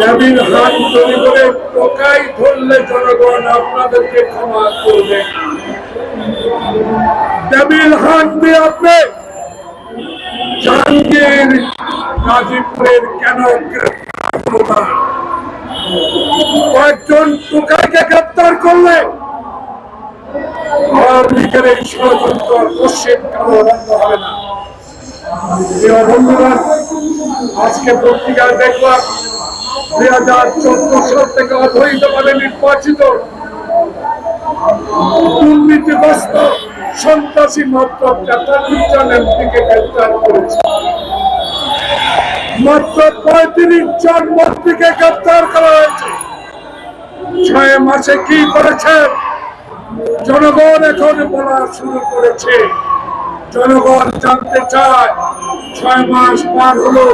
দাবির হাত তৈরি করে টোকাই ধরলে জনগণ আপনাদেরকে ক্ষমা করবে। দাবির হাত দিয়ে আপনি জাহাঙ্গীর গাজীপুরের কেন কয়েকজন টোকাইকে গ্রেপ্তার করলে আওয়ামী লীগের এই ষড়যন্ত্র পশ্চিম কালো বন্ধ হবে না। বন্ধুরা, আজকে পত্রিকায় দেখলাম 2014 সাল থেকে অবৈধভাবে নির্বাচিত দুর্নীতিগ্রস্ত সন্ত্রাসী মাত্র 43 জন এমপিকে গ্রেপ্তার করেছে। মাত্র 35 জন মন্ত্রীকে গ্রেপ্তার করা হয়েছে। 6 মাসে কি করেছেন জনগণ এখন বলা শুরু করেছে। জনগণ জানতে চায় 6 মাস পার হলো,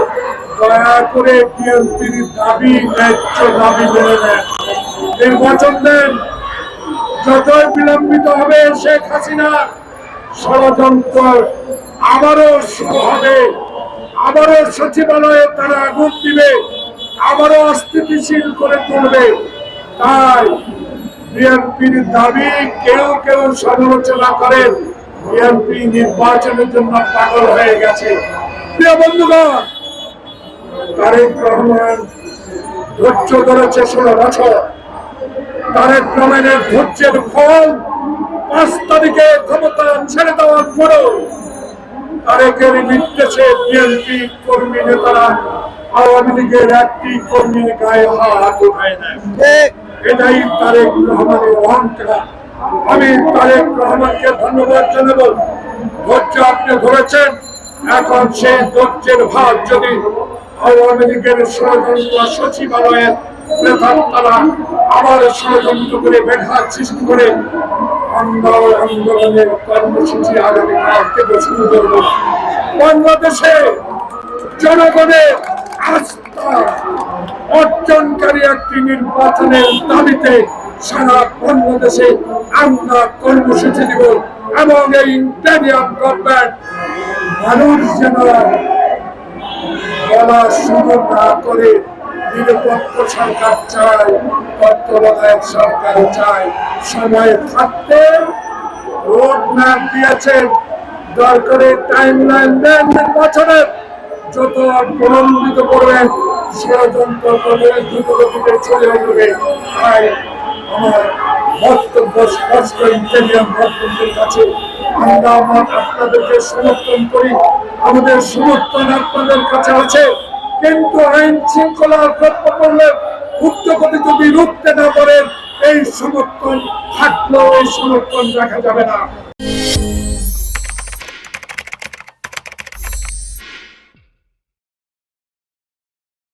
দয়া করে বিএনপির দাবি ন্যায্য দাবি মেনে নেন, নির্বাচন দেন। যতই বিলম্বিত হবে শেখ হাসিনা ষড়যন্ত্র আবারও শুরু হবে, আবারও সচিবালয়ে তারা আগুন দিবে, আবারও অস্থিতিশীল করে তুলবে। তাই বিএনপির দাবি কেউ কেউ সমালোচনা করেন বিএনপি নির্বাচনের জন্য পাগল হয়ে গেছে। প্রিয় বন্ধুগণ, তারেক রহমান ধৈর্য ধরেছে 16 বছর। তারেক রহমানের ধৈর্যের ফল 5 তারিখে ক্ষমতা ছেড়ে দেওয়ার পরও তারেকের নির্দেশে বিএনপি কর্মী নেতারা আওয়ামী লীগের একটি কর্মীর গায়ে হাত উঠায় নেয়। এটাই তারেক রহমানের অহংকার। আমি তারেক রহমানকে ধন্যবাদ জানাবো। ধৈর্য আপনি ধরেছেন, এখন সেই ধৈর্যের ভাগ যদি আওয়ামী লীগের ষড়যন্ত্র সচিবালয়ের নেতারা আবার ষড়যন্ত্র করে ব্যাঘাত সৃষ্টি করে আন্দোলনের কর্মসূচি আগামীকাল থেকে শুরু করব। বাংলাদেশে জনগণের আস্থা অর্জনকারী একটি নির্বাচনের দাবিতে সারা বাংলাদেশে আমরা কর্মসূচি দিব এবং এই ইন্টারিয়াম গভর্নমেন্ট মানুষ যেন বলা শুরু না করে নিরপেক্ষ সরকার চায়, তত্ত্বাবধায়ক সরকার চায়। সময় থাকতে রোড ম্যাপ দিয়েছেন, দরকারে টাইম লাইন দেন। নির্বাচনের যত প্রলম্বিত করবেন ষড়যন্ত্র তত দ্রুতগতিতে চলে উঠবে। তাই আমার বক্তব্য স্পষ্ট, ইন্টেরিয়াম গভর্নমেন্টের কাছে আমরা আপনাদেরকে সমর্থন করি, আমাদের সমর্থন আপনাদের কাছে আছে। কিন্তু আইন শৃঙ্খলার রক্ষা করলে উদ্যোগটি যদি রুখতে না পারেন এই সমর্থন থাকলেও এই সমর্থন রাখা যাবে না।